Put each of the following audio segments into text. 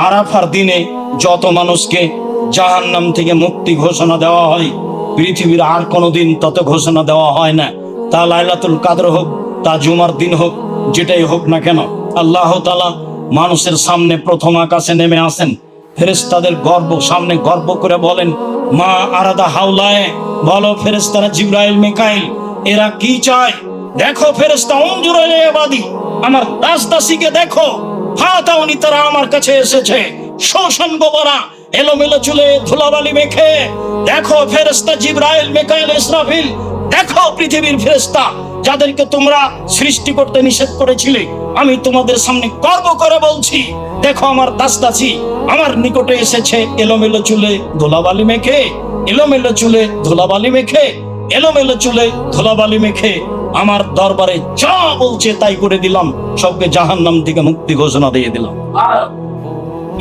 আরাফার দিনে যত মানুষকে জাহান্নাম থেকে মুক্তি ঘোষণা দেওয়া হয়, পৃথিবীর আর কোনোদিন তত ঘোষণা দেওয়া হয় না। তা লাইলাতুল কাদর হোক, তা জুমার দিন হোক, যেটাই হোক না কেন, আল্লাহ তাআলা মানুষের সামনে প্রথম আকাশে নেমে আসেন। ফেরেশতাদের সামনে গর্ব করে বলেন, মা আরাদা হাউলায়, বলো ফেরেশতারা জিবরাইল মিকাইল এরা কি চায়? দেখো ফেরেশতা উনজুর ইবাদি, আমার দাস দাসীকে দেখো, ফাতাউনি, তারা আমার কাছে এসেছে শোষণ গোবরা এলোমেলো চুলে ধুলাবালি মেখে। দেখো ফেরেশতা জিবরাইল মিকাইল ইসরাফিল, দেখো পৃথিবীর ফেরেশতা যাদেরকে তোমরা সৃষ্টি করতে নিষেধ করেছিলে, আমি তোমাদের সামনে গর্ব করে বলছি, দেখো আমার দাস দাসী আমার নিকটে এসেছে এলোমেলো চুলে ধুলাবালি মেখে, এলোমেলো চুলে ধুলাবালি মেখে, এলোমেলো চুলে ধুলাবালি মেখে আমার দরবারে যা বলছে তাই করে দিলাম, সবকে জাহান্নাম থেকে মুক্তি ঘোষণা দিয়ে দিলাম।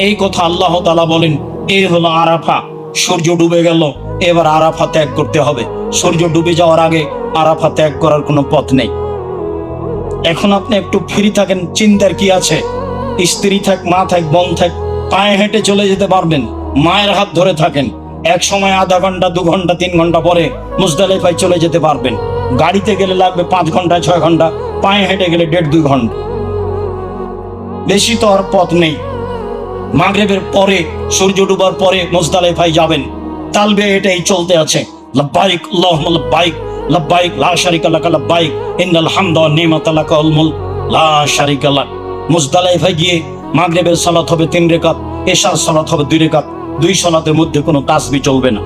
এই কথা আল্লাহ তাআলা বলেন। এই হলো আরাফা। সূর্য ডুবে গেল, এবার আরাফা ত্যাগ করতে হবে। সূর্য ডুবে যাওয়ার আগে আরাফা ত্যাগ করার কোনো পথ নেই। এখন আপনি একটু ফ্রি থাকেন, চিন্তার কি আছে? স্ত্রী থাক, মা থাক, বোন থাক, পায়ে হেঁটে চলে যেতে পারবেন, মায়ের হাত ধরে থাকেন, এক সময় আধা ঘন্টা, 2 ঘন্টা, 3 ঘন্টা পরে মুজদালিফায় চলে যেতে পারবেন। গাড়িতে গেলে লাগবে 5 ঘন্টা, 6 ঘন্টা, পায়ে হেঁটে গেলে 1.5-2 ঘন্টা, বেশি তো আর পথ নেই। মাগরিবের পরে, সূর্য ডুবার পরে মুজদালিফায় যাবেন। তালবিয়া এটাই চলতে আছে, লাব্বাইক আল্লাহুম্মা লাব্বাইক, লাব্বাইক লা শারিকা লাকা লাব্বাইক, ইন্নাল হামদা ওয়ান নি'মাতা লাকা ওয়াল মুলক লা শারিকা লাক। মুজদালিফায় গিয়ে মাগরিবের সালাত হবে 3 রাকাত, এশার সালাত হবে 2 রাকাত। 2 সালাতের মধ্যে কোনো তাসবিহ চলবে না,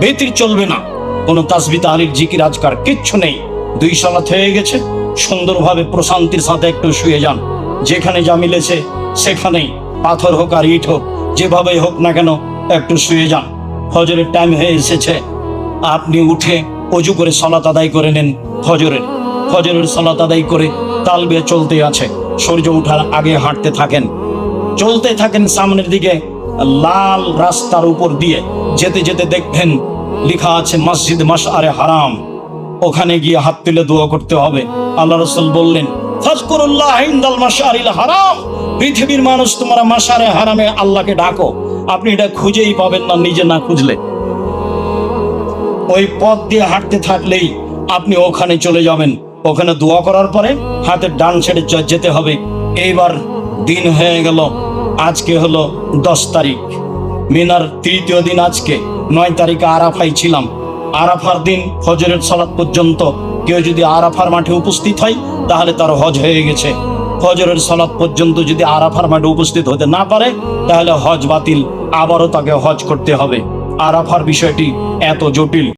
বেতির চলবে না, কোনো তাসবিহ তাহলিল জিকির আজকার কিচ্ছু নেই। 2 সালাত হয়ে গেছে, সুন্দরভাবে প্রশান্তির সাথে একটু শুয়ে যান। যেখানে যা মিলেছে সেখানেই, পাথর হোক আর ইট হোক, যেভাবেই হোক না কেন একটু শুয়ে যান। ফজরের টাইম হয়ে এসেছে, আপনি উঠে ওযু করে সালাত আদায় করে নেন। ফজরের সালাত আদায় করে তালবিয়া চলতে আছে। সূর্য ওঠার আগে হাঁটতে থাকেন, চলতে থাকেন সামনের দিকে। লাল রাস্তার উপর দিয়ে যেতে যেতে দেখবেন লেখা আছে মসজিদ মাশআরে হারাম। ওখানে গিয়ে হাত তুলে দোয়া করতে হবে। আল্লাহ রাসূল বললেন, ফাজকুরুল্লাহ ইনদাল মাশআরিল হারাম। পৃথিবীর মানুষ, তোমরা মাশআরে হারামে আল্লাহকে ডাকো। আপনি এটা খুঁজেই পাবেন না নিজে না খুঁজলে। ওই পথ দিয়ে হাঁটতে থাকলেই আপনি ওখানে চলে যাবেন। ওখানে দোয়া করার পরে হাতের ডান ছেড়ে যেতে হবে। এইবার দিন হয়ে গেল, আজকে হলো 10 তারিখ, মিনার 3য় দিন। আজকে 9 তারিখে আরাফায় ছিলাম। আরাফার দিন ফজরের সালাত পর্যন্ত কেউ যদি আরাফার মাঠে উপস্থিত হয় তাহলে তার হজ হয়ে গেছে। ফজরের সালাত পর্যন্ত যদি আরাফার মাঠে উপস্থিত হতে না পারে তাহলে হজ বাতিল, আবারও তাকে হজ করতে হবে। আরাফার বিষয়টি এত জটিল।